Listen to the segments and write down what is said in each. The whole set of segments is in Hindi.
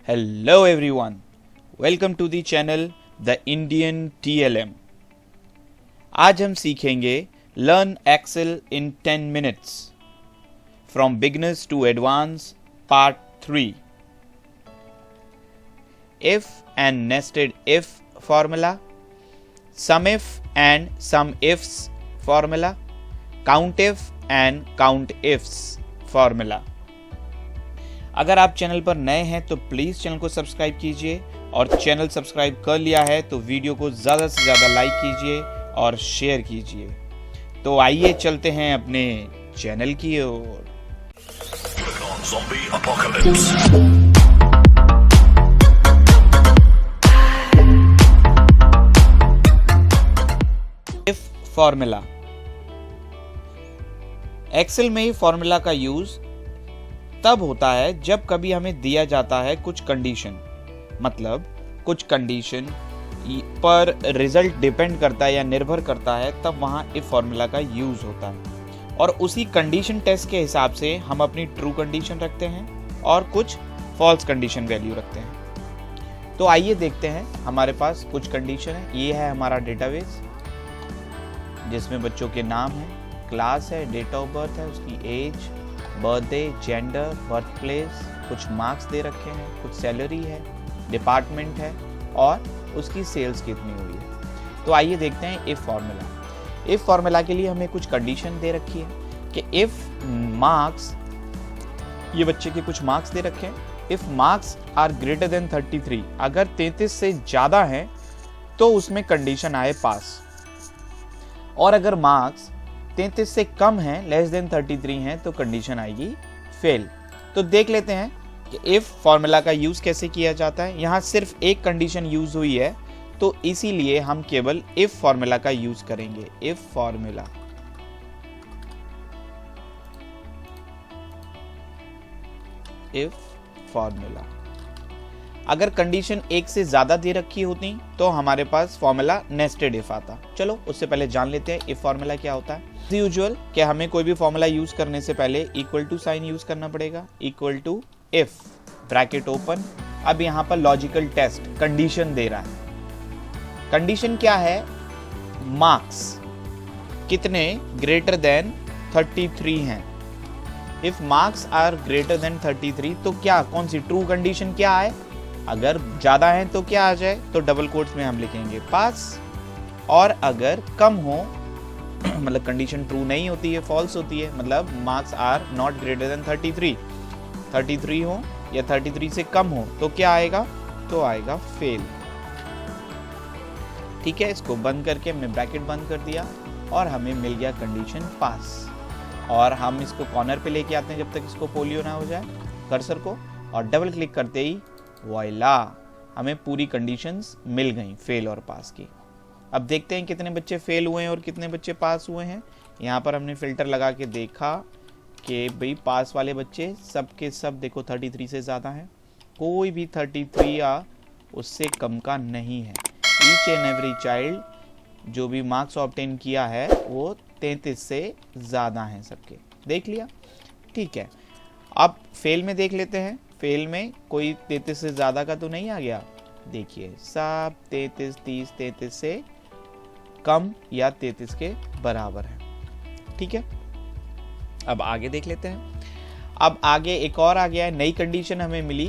Hello everyone, welcome to the channel The Indian TLM। आज हम सीखेंगे Learn Excel in 10 minutes from beginners to advanced part 3। If and nested if formula, SUMIF and SUMIFs formula, COUNTIF and COUNTIFs formula। अगर आप चैनल पर नए हैं तो प्लीज़ चैनल को सब्सक्राइब कीजिए और चैनल सब्सक्राइब कर लिया है तो वीडियो को ज़्यादा से ज़्यादा लाइक कीजिए और शेयर कीजिए। तो आइए चलते हैं अपने चैनल की ओर। इफ फॉर्मूला, एक्सेल में ही फॉर्मूला का यूज तब होता है जब कभी हमें दिया जाता है कुछ कंडीशन, मतलब कुछ कंडीशन पर रिजल्ट डिपेंड करता है या निर्भर करता है, तब वहां इफ फॉर्मूला का यूज होता है। और उसी कंडीशन टेस्ट के हिसाब से हम अपनी ट्रू कंडीशन रखते हैं और कुछ फॉल्स कंडीशन वैल्यू रखते हैं। तो आइए देखते हैं, हमारे पास कुछ कंडीशन है। ये है हमारा डेटाबेस जिसमें बच्चों के नाम है, क्लास है, डेट ऑफ बर्थ है, उसकी age, birthday, gender, birth place, कुछ मार्क्स दे रखे हैं, कुछ सैलरी है, डिपार्टमेंट है और उसकी सेल्स कितनी हुई है। तो आइए देखते हैं इफ फॉर्मूला। इफ फॉर्मूला के लिए हमें कुछ कंडीशन दे रखी है कि इफ मार्क्स, ये बच्चे के कुछ मार्क्स दे रखे हैं, if marks are greater than 33, अगर 33 से ज्यादा है तो उसमें कंडीशन आए पास, और अगर मार्क्स 33 से कम है, लेस देन 33 है, तो कंडीशन आएगी फेल। तो देख लेते हैं कि इफ फॉर्मूला का यूज कैसे किया जाता है। यहां सिर्फ एक कंडीशन यूज हुई है तो इसीलिए हम केवल इफ फॉर्मूला का यूज करेंगे। इफ फॉर्मूला, इफ फॉर्मूला, अगर कंडीशन एक से ज्यादा दे रखी होती तो हमारे पास फॉर्मूला नेस्टेड इफ आता। चलो उससे पहले जान लेते हैं इफ फॉर्मूला क्या होता है। यूजुअल कि हमें कोई भी फॉर्मूला यूज करने से पहले इक्वल टू साइन यूज करना पड़ेगा। Equal to if, bracket open. अब यहाँ पर लॉजिकल टेस्ट कंडीशन दे रहा है। कंडीशन क्या है? मार्क्स कितने ग्रेटर देन 33 हैं। If marks are greater than 33 तो क्या, कौन सी ट्रू कंडीशन क्या है? अगर ज्यादा है तो क्या आ जाए, तो डबल कोट्स में हम लिखेंगे पास, और अगर कम हो मतलब कंडीशन ट्रू नहीं होती है, फॉल्स होती है, मतलब marks are not greater than 33 हो या 33 से कम हो तो क्या आएगा? तो आएगा फेल। ठीक है, इसको बंद करके हमने ब्रैकेट बंद कर दिया और हमें मिल गया कंडीशन पास। और हम इसको कॉर्नर पे लेके आते हैं जब तक इसको पोलियो ना हो जाए, कर्सर को, और डबल क्लिक करते ही वॉइला, हमें पूरी कंडीशंस मिल गई फेल और पास की। अब देखते हैं कितने बच्चे फेल हुए हैं और कितने बच्चे पास हुए हैं। यहाँ पर हमने फिल्टर लगा के देखा कि भाई पास वाले बच्चे सब के सब देखो 33 से ज़्यादा हैं, कोई भी 33 या उससे कम का नहीं है। ईच एंड एवरी चाइल्ड जो भी मार्क्स ऑब्टेन किया है वो 33 से ज़्यादा हैं सबके। देख लिया, ठीक है। अब फेल में देख लेते हैं। फेल में कोई 33 से ज़्यादा का तो नहीं आ गया। देखिए सब 33, 30, 33 से कम या 33 के बराबर है। ठीक है, अब आगे देख लेते हैं। अब आगे एक और आ गया है, नई कंडीशन हमें मिली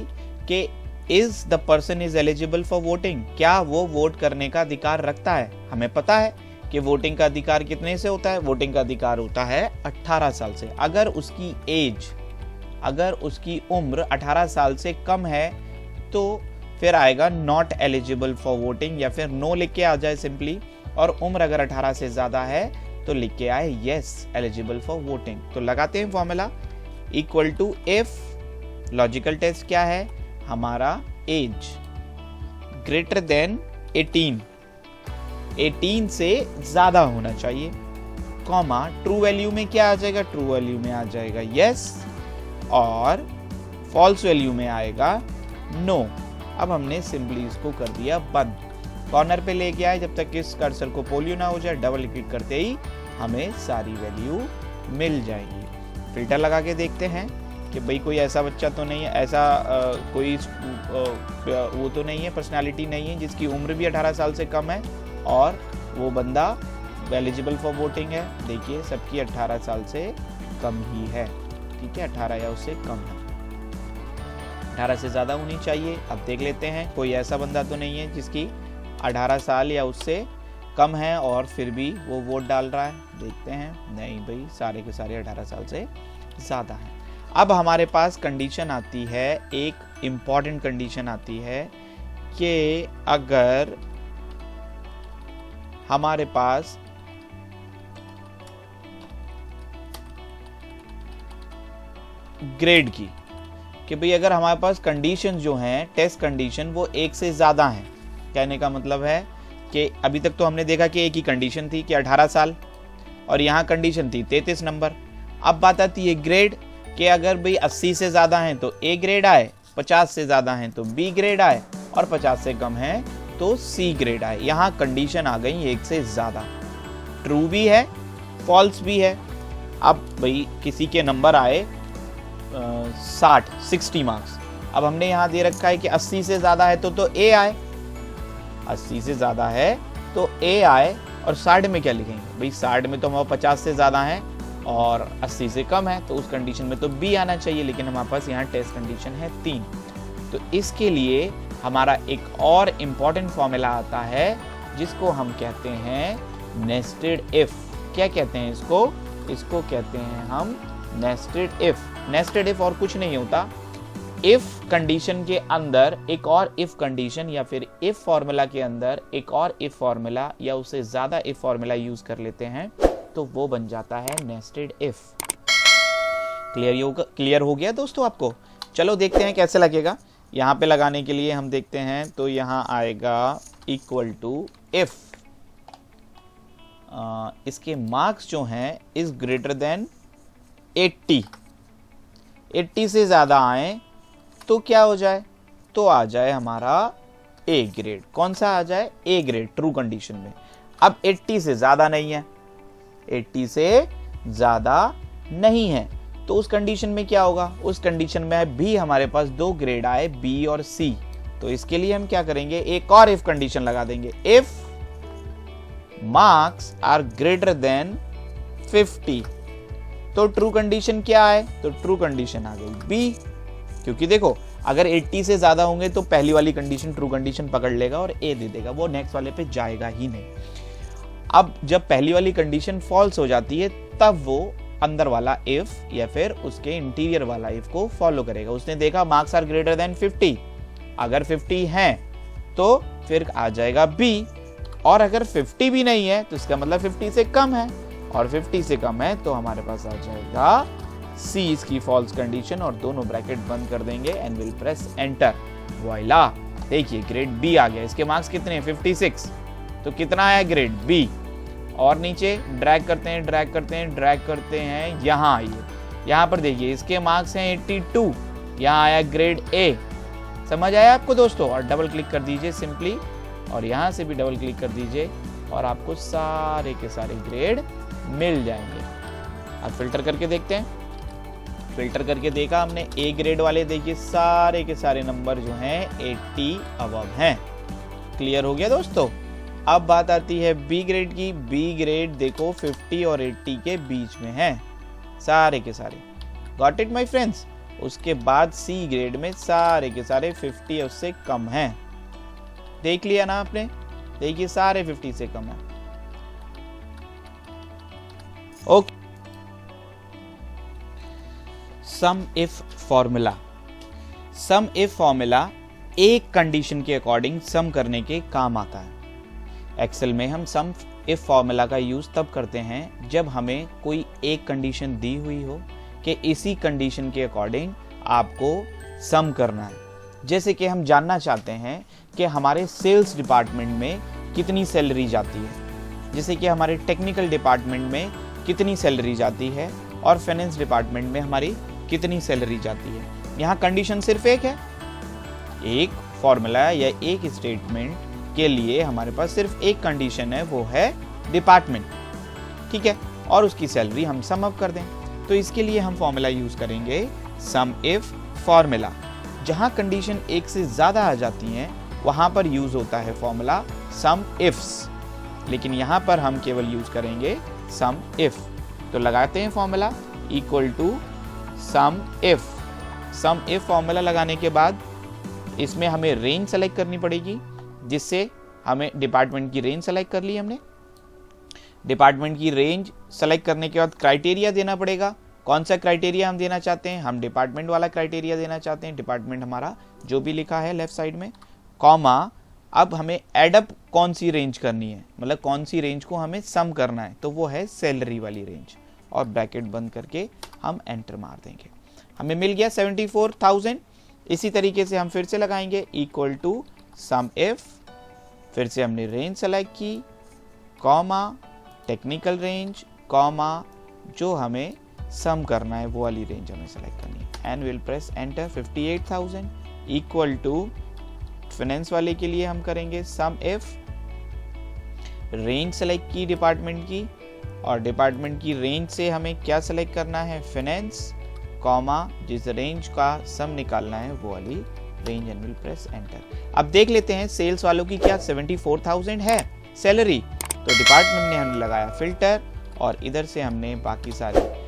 कि is the person is eligible for voting, क्या वो वोट करने का अधिकार रखता है। हमें पता है कि वोटिंग का अधिकार कितने से होता है? वोटिंग का अधिकार होता है 18 साल से। अगर उसकी एज, अगर उसकी उम्र 18 साल से कम है तो फिर आएगा नॉट एलिजिबल फॉर वोटिंग, या फिर नो लिख के आ जाए सिंपली। और उम्र अगर 18 से ज्यादा है तो लिख के आए यस एलिजिबल फॉर वोटिंग। तो लगाते हैं formula equal to if, logical test क्या है हमारा, एज ग्रेटर देन 18 से ज्यादा होना चाहिए, कॉमा ट्रू वैल्यू में क्या आ जाएगा? ट्रू वैल्यू में आ जाएगा यस, और फॉल्स वैल्यू में आएगा नो। अब हमने सिंपली इसको कर दिया बंद। कॉर्नर पे लेके आए जब तक इस कर्सर को पोलियो ना हो जाए, डबल क्लिक करते ही हमें सारी वैल्यू मिल जाएगी। फिल्टर लगा के देखते हैं कि भाई कोई ऐसा बच्चा तो नहीं है, ऐसा कोई वो तो नहीं है, पर्सनालिटी नहीं है जिसकी उम्र भी 18 साल से कम है और वो बंदा एलिजिबल फॉर वोटिंग है। देखिए सबकी 18 साल से कम ही है, ठीक है, 18 या उससे कम है, 18 से ज़्यादा होनी चाहिए। अब देख लेते हैं कोई ऐसा बंदा तो नहीं है जिसकी 18 साल या उससे कम है और फिर भी वो वोट डाल रहा है। देखते हैं, नहीं भाई सारे के सारे 18 साल से ज़्यादा हैं। अब हमारे पास कंडीशन आती है, एक इम्पॉर्टेंट कंडीशन आती है कि अगर हमारे पास ग्रेड की, कि भाई अगर हमारे पास कंडीशन जो हैं, टेस्ट कंडीशन वो एक से ज़्यादा हैं। कहने का मतलब है कि अभी तक तो हमने देखा कि एक ही कंडीशन थी कि 18 साल और यहाँ कंडीशन थी 33 नंबर। अब बात आती है ग्रेड, कि अगर भाई 80 से ज़्यादा हैं तो ए ग्रेड आए, 50 से ज़्यादा हैं तो बी ग्रेड आए और 50 से कम है तो सी ग्रेड आए। यहाँ कंडीशन आ गई एक से ज़्यादा, ट्रू भी है फॉल्स भी है। अब भाई किसी के नंबर आए 60 मार्क्स, अब हमने यहाँ दे रखा है कि 80 से ज़्यादा है तो ए आए, 80 से ज़्यादा है तो ए आए, और 60 में क्या लिखेंगे भाई, 60 में तो हमारे 50 से ज़्यादा है और 80 से कम है तो उस कंडीशन में तो बी आना चाहिए, लेकिन हमारे पास यहाँ टेस्ट कंडीशन है 3। तो इसके लिए हमारा एक और इम्पॉर्टेंट फॉर्मूला आता है जिसको हम कहते हैं नेस्टेड इफ। क्या कहते हैं इसको? इसको कहते हैं हम नेस्टेड इफ। नेस्टेड इफ और कुछ नहीं होता, इफ कंडीशन के अंदर एक और इफ कंडीशन या फिर इफ फॉर्मूला के अंदर एक और इफ फॉर्मूला या उससे ज्यादा इफ फॉर्मूला यूज कर लेते हैं तो वो बन जाता है नेस्टेड इफ। क्लियर हो गया दोस्तों आपको? चलो देखते हैं कैसे लगेगा। यहाँ पे लगाने के लिए हम देखते हैं तो यहाँ आएगा इक्वल टू इफ, इसके मार्क्स जो हैं इज ग्रेटर देन 80 से ज़्यादा आए तो क्या हो जाए, तो आ जाए हमारा ए ग्रेड। कौन सा आ जाए? ए ग्रेड, ट्रू कंडीशन में। अब 80 से ज़्यादा नहीं है, 80 से ज़्यादा नहीं है तो उस कंडीशन में क्या होगा? उस कंडीशन में भी हमारे पास 2 ग्रेड आए, बी और सी। तो इसके लिए हम क्या करेंगे, एक और इफ कंडीशन लगा देंगे, if marks are greater than 50। तो ट्रू कंडीशन क्या है? तो ट्रू कंडीशन आ गई बी, क्योंकि देखो अगर 80 से ज्यादा होंगे तो पहली वाली कंडीशन ट्रू कंडीशन पकड़ लेगा और ए दे देगा, वो नेक्स्ट वाले पे जाएगा ही नहीं। अब जब पहली वाली कंडीशन फॉल्स हो जाती है तब वो अंदर वाला इफ या फिर उसके इंटीरियर वाला इफ को फॉलो करेगा। उसने देखा मार्क्स आर ग्रेटर देन 50, अगर 50 हैं तो फिर आ जाएगा बी, और अगर 50 भी नहीं है तो इसका मतलब 50 से कम है, और 50 से कम है तो हमारे पास आ जाएगा सी, इसकी फॉल्स कंडीशन, और दोनों ब्रैकेट बंद कर देंगे and will press enter. Voila, देखिए ग्रेड बी आ गया। इसके मार्क्स कितने? 56, तो कितना आया ग्रेड बी। और नीचे ड्रैग करते हैं ड्रैग करते हैं ड्रैग करते हैं, यहाँ आइए, यहाँ पर देखिए इसके मार्क्स हैं 82, यहाँ आया ग्रेड ए। समझ आया आपको दोस्तों? और डबल क्लिक कर दीजिए सिंपली, और यहाँ से भी डबल क्लिक कर दीजिए और आपको सारे के सारे ग्रेड मिल जाएंगे। अब फिल्टर करके देखते हैं। फिल्टर करके देखा हमने, ए ग्रेड वाले देखिए सारे के सारे नंबर जो हैं 80 अबव हैं। क्लियर हो गया दोस्तों? अब बात आती है बी ग्रेड की। बी ग्रेड देखो 50 और 80 के बीच में है सारे के सारे। Got it my friends? उसके बाद सी ग्रेड में सारे के सारे 50 उससे कम हैं। देख लिया ना आपने? देखिए सारे 50 से कम है। Okay, sum if formula. Sum if formula एक कंडीशन के अकॉर्डिंग सम करने के काम आता है। एक्सेल में हम सम इफ फॉर्मूला का यूज तब करते हैं जब हमें कोई एक कंडीशन दी हुई हो कि इसी कंडीशन के अकॉर्डिंग आपको सम करना है। जैसे कि हम जानना चाहते हैं कि हमारे सेल्स डिपार्टमेंट में कितनी सैलरी जाती है, जैसे कि हमारे टेक्निकल डिपार्टमेंट में कितनी सैलरी जाती है और फाइनेंस डिपार्टमेंट में हमारी कितनी सैलरी जाती है। यहाँ कंडीशन सिर्फ एक है, एक फॉर्मूला या एक स्टेटमेंट के लिए हमारे पास सिर्फ एक कंडीशन है, वो है डिपार्टमेंट, ठीक है, और उसकी सैलरी हम सम अप कर दें। तो इसके लिए हम फॉर्मूला यूज करेंगे सम इफ फॉर्मूला। जहां कंडीशन एक से ज्यादा आ जाती हैं वहां पर यूज होता है फॉर्मूला सम इफ्स, लेकिन यहां पर हम केवल यूज करेंगे सम इफ। तो लगाते हैं formula equal to sum if. Sum if formula लगाने के बाद इसमें हमें रेंज सेलेक्ट करनी पड़ेगी, जिससे हमें डिपार्टमेंट की रेंज सेलेक्ट कर ली हमने। डिपार्टमेंट की रेंज सेलेक्ट करने के बाद क्राइटेरिया देना पड़ेगा। कौन सा क्राइटेरिया हम देना चाहते हैं? हम डिपार्टमेंट वाला क्राइटेरिया देना चाहते हैं, डिपार्टमेंट हमारा जो भी लिखा है लेफ्ट साइड में, कॉमा। अब हमें एडअप कौन सी रेंज करनी है, मतलब कौन सी रेंज को हमें सम करना है, तो वो है सैलरी वाली रेंज, और ब्रैकेट बंद करके हम एंटर मार देंगे। हमें मिल गया 74,000। इसी तरीके से हम फिर से लगाएंगे इक्वल टू सम इफ, फिर से हमने रेंज सेलेक्ट की, कॉमा टेक्निकल रेंज, कॉमा जो हमें सम करना है वो वाली रेंज हमें सेलेक्ट करनी है, and will press enter. 58,000 equal to finance वाले के लिए हम करेंगे सम इफ, रेंज सेलेक्ट की डिपार्टमेंट की, और डिपार्टमेंट की रेंज से हमें क्या सेलेक्ट करना है? फाइनेंस, कॉमा जिस रेंज का सम निकालना है वो वाली range, and will press enter. अब देख लेते हैं सेल्स वालों की क्या 74,000 है सैलरी, तो डिपार्टमेंट ने हमने लगाया फिल्टर, और इधर से हमने बाकी सारे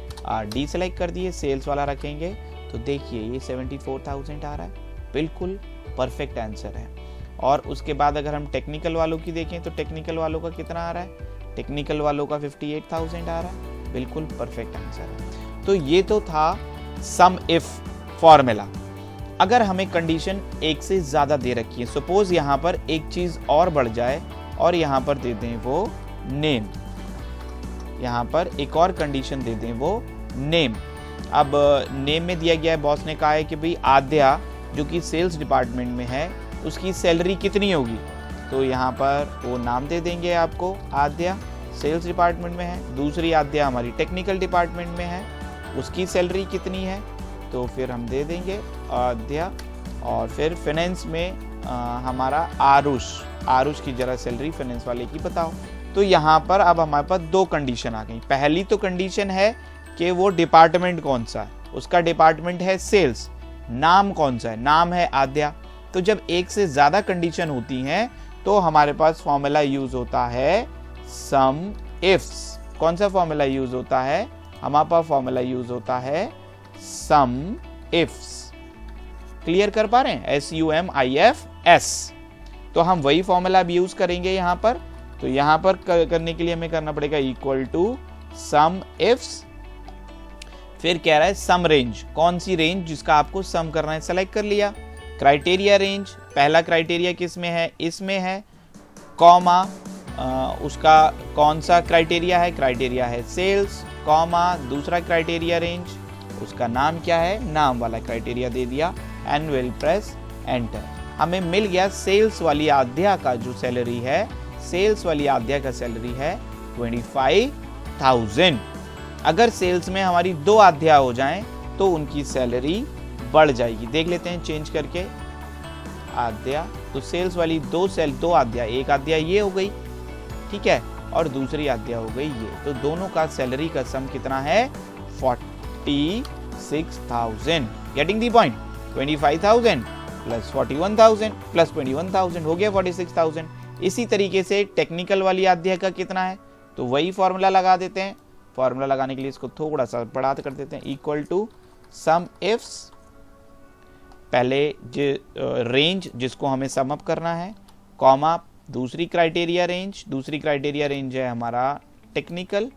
डी सेलेक्ट कर दिए, सेल्स वाला रखेंगे। तो देखिए ये 74,000 आ रहा है, बिल्कुल परफेक्ट आंसर है। और उसके बाद अगर हम टेक्निकल वालों की देखें तो टेक्निकल वालों का कितना आ रहा है? टेक्निकल वालों का 58,000 आ रहा है, बिल्कुल परफेक्ट आंसर है। तो ये तो था सम इफ फॉर्मूला। अगर हमें कंडीशन एक से ज़्यादा दे रखी है, सपोज यहाँ पर एक चीज़ और बढ़ जाए और यहाँ पर दे दें वो नेम, यहाँ पर एक और कंडीशन दे दें वो नेम। अब नेम में दिया गया है, बॉस ने कहा है कि भाई आद्या जो कि सेल्स डिपार्टमेंट में है उसकी सैलरी कितनी होगी, तो यहाँ पर वो नाम दे देंगे आपको, आद्या सेल्स डिपार्टमेंट में है। दूसरी आद्या हमारी टेक्निकल डिपार्टमेंट में है, उसकी सैलरी कितनी है, तो फिर हम दे देंगे आद्या। और फिर फाइनेंस में हमारा आरुष की जरा सैलरी फाइनेंस वाले की बताओ। तो यहाँ पर अब हमारे पास दो कंडीशन आ गई। पहली तो कंडीशन है कि वो डिपार्टमेंट कौन सा है, उसका डिपार्टमेंट है सेल्स, नाम कौन सा है, नाम है आद्या। तो जब एक से ज्यादा कंडीशन होती हैं तो हमारे पास फॉर्मूला यूज होता है सम इफ्स। कौन सा फॉर्मूला यूज होता है? हमारे पास फॉर्मूला यूज होता है सम इफ्स। क्लियर कर पा रहे हैं? SUMIFS। तो हम वही फॉर्मूला अब यूज करेंगे यहाँ पर। तो यहाँ पर करने के लिए हमें करना पड़ेगा इक्वल टू सम इफ्स, फिर कह रहा है सम रेंज, कौन सी रेंज जिसका आपको सम करना है, सेलेक्ट कर लिया। क्राइटेरिया रेंज, पहला क्राइटेरिया किस में है? इसमें है, कॉमा उसका कौन सा क्राइटेरिया है? क्राइटेरिया है सेल्स, कॉमा दूसरा क्राइटेरिया रेंज, उसका नाम क्या है? नाम वाला क्राइटेरिया दे दिया, एंड विल प्रेस एंटर। हमें मिल गया सेल्स वाली आद्या का जो सैलरी है, सेल्स वाली आद्या का सैलरी है 25,000। अगर सेल्स में हमारी दो आद्या हो जाएं तो उनकी सैलरी बढ़ जाएगी। देख लेते हैं चेंज करके आद्या। तो सेल्स वाली दो आद्या, एक आद्या ये हो गई, ठीक है, और दूसरी आद्या हो गई ये। तो दोनों का सैलरी का सम कितना है? 46,000। Getting the point? 25,000 plus 41,000 plus 21,000 हो गया 46,000। इसी तरीके से टेक्निकल वाली आद्या का कितना है, तो वही फॉर्मूला लगा देते हैं। फॉर्मूला लगाने के लिए इसको थोड़ा सा बढ़ा कर देते हैं, इक्वल टू सम इफ्स, पहले रेंज जिसको हमें सम अप करना है, कॉमा दूसरी क्राइटेरिया रेंज है हमारा टेक्निकल,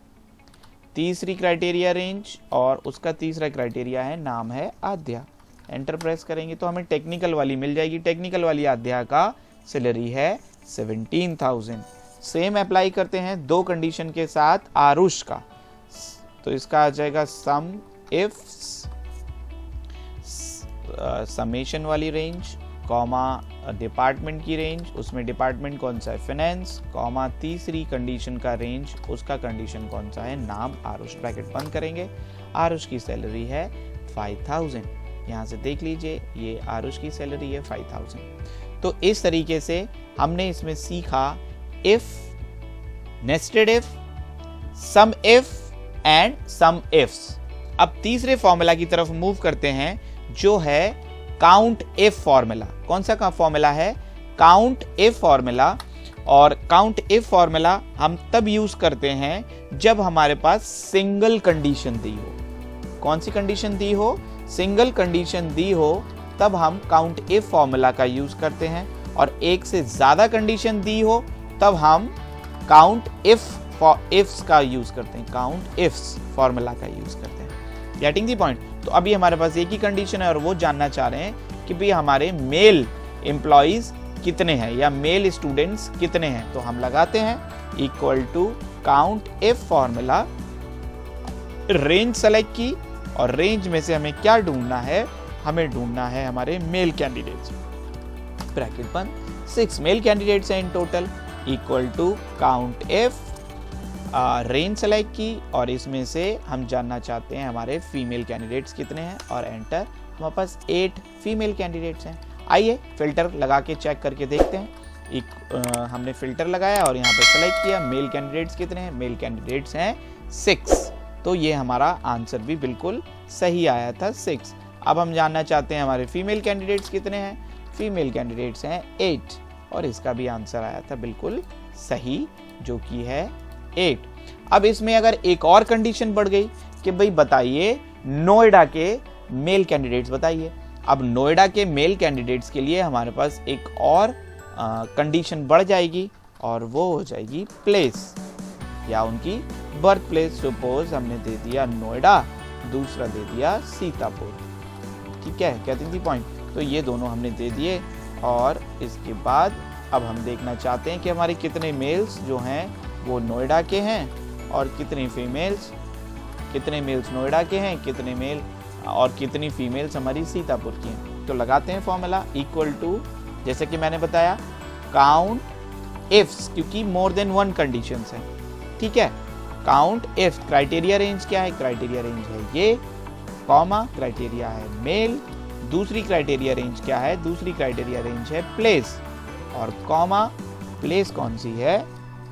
तीसरी क्राइटेरिया रेंज और उसका तीसरा क्राइटेरिया है नाम है आद्या। एंटर प्रेस करेंगे तो हमें टेक्निकल वाली मिल जाएगी। टेक्निकल वाली आद्या का सैलरी है 17,000। सेम अप्लाई करते हैं दो कंडीशन के साथ आरुष का। तो इसका आ जाएगा सम इफ समेशन वाली रेंज, कॉमा डिपार्टमेंट की रेंज, उसमें डिपार्टमेंट कौन सा है? फाइनेंस, कॉमा तीसरी कंडीशन का रेंज, उसका कंडीशन कौन सा है? नाम आरुष। ब्रैकेट बंद करेंगे। आरुष की सैलरी है 5,000। यहाँ से देख लीजिए ये आरुष की सैलरी है 5,000। तो इस तरीके से हमने इसमें सीखा if, nested if, sum if and sum ifs. अब तीसरे फॉर्मूला की तरफ मूव करते हैं, जो है काउंट इफ फॉर्मूला। कौन सा फॉर्मूला है? Count if formula. और काउंट इफ फॉर्मूला हम तब यूज करते हैं जब हमारे पास सिंगल कंडीशन दी हो। कौन सी कंडीशन दी हो? सिंगल कंडीशन दी हो, तब हम काउंट इफ फॉर्मूला का यूज करते हैं। और एक से ज्यादा कंडीशन दी हो तब हम काउंट इफ्स का यूज करते हैं, काउंट इफ्स फॉर्मूला का यूज करते हैं। Getting the point? तो अभी हमारे पास एक ही कंडीशन है और वो जानना चाह रहे हैं कि भाई हमारे मेल एम्प्लॉइज कितने हैं या मेल स्टूडेंट्स कितने हैं। तो हम लगाते हैं equal to count if formula, range select की, और रेंज में से हमें क्या ढूंढना है? हमें ढूंढना है हमारे मेल कैंडिडेट्स। ब्रैकेट बंद, 6 मेल कैंडिडेट्स हैं in total, equal to count if, range select की, और इसमें से हम जानना चाहते हैं हमारे फीमेल कैंडिडेट्स कितने हैं, और एंटर। हमारे पास 8 फीमेल कैंडिडेट्स हैं। आइए फिल्टर लगा के चेक करके देखते हैं। हमने फिल्टर लगाया और यहाँ पे सेलेक्ट किया, मेल कैंडिडेट्स कितने हैं? मेल कैंडिडेट्स हैं 6। तो ये हमारा आंसर भी बिल्कुल सही आया था, 6। अब हम जानना चाहते हैं हमारे फीमेल कैंडिडेट्स कितने हैं? फीमेल कैंडिडेट्स हैं 8, और इसका भी आंसर आया था बिल्कुल सही, जो कि है 8। अब इसमें अगर एक और कंडीशन बढ़ गई कि भाई बताइए नोएडा के मेल कैंडिडेट्स बताइए। अब नोएडा के मेल कैंडिडेट्स के लिए हमारे पास एक और कंडीशन बढ़ जाएगी, और वो हो जाएगी प्लेस या उनकी बर्थ प्लेस। सपोज हमने दे दिया नोएडा, दूसरा दे दिया सीतापुर। ठीक है, गेटिंग द पॉइंट? तो ये दोनों हमने दे दिए, और इसके बाद अब हम देखना चाहते हैं कि हमारे कितने मेल्स जो हैं वो नोएडा के हैं, और कितने मेल्स नोएडा के हैं, कितने मेल और कितनी फीमेल्स हमारी सीतापुर की हैं। तो लगाते हैं फॉर्मूला इक्वल टू, जैसे कि मैंने बताया, काउंट इफ्स, क्योंकि मोर देन 1 कंडीशंस हैं। ठीक है, काउंट इफ, क्राइटेरिया रेंज क्या है? क्राइटेरिया रेंज है ये, कॉमा, क्राइटेरिया है मेल। दूसरी क्राइटेरिया रेंज क्या है? दूसरी क्राइटेरिया रेंज है प्लेस, और कॉमा, प्लेस कौन सी है?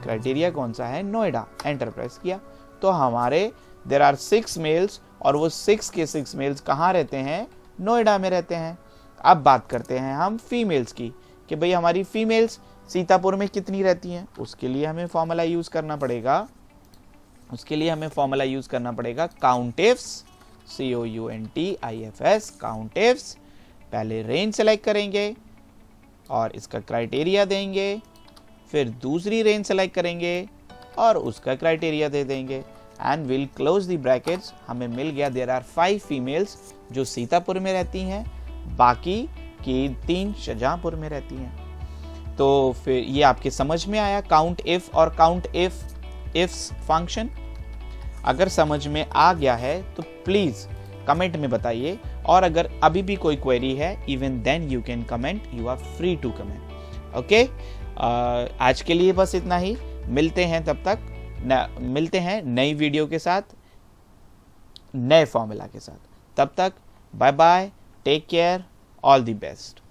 क्राइटेरिया कौन सा है? नोएडा। एंटर प्रेस किया तो हमारे देयर आर 6 मेल्स, और वो 6 के 6 मेल्स कहाँ रहते हैं? नोएडा में रहते हैं। अब बात करते हैं हम फीमेल्स की, कि भाई हमारी फीमेल्स सीतापुर में कितनी रहती हैं। उसके लिए हमें फॉर्मूला यूज करना पड़ेगा, काउंटिफ्स, COUNTIFS, काउंटिफ्स। पहले रेंज सेलेक्ट करेंगे और इसका क्राइटेरिया देंगे, फिर दूसरी रेंज सेलेक्ट करेंगे और उसका क्राइटेरिया दे देंगे, and will close the brackets. हमें मिल गया देयर आर 5 फीमेल्स जो सीतापुर में रहती हैं, बाकी की 3 शाहजहांपुर में रहती हैं। तो फिर ये आपके समझ में आया काउंट इफ और काउंट इफ्स फंक्शन। अगर समझ में आ गया है तो प्लीज कमेंट में बताइए, और अगर अभी भी कोई क्वेरी है, even then you can comment, you are free to comment. Okay, आज के लिए बस इतना ही। मिलते हैं नई वीडियो के साथ, नए फॉर्मूला के साथ। तब तक bye bye, take care, all the best.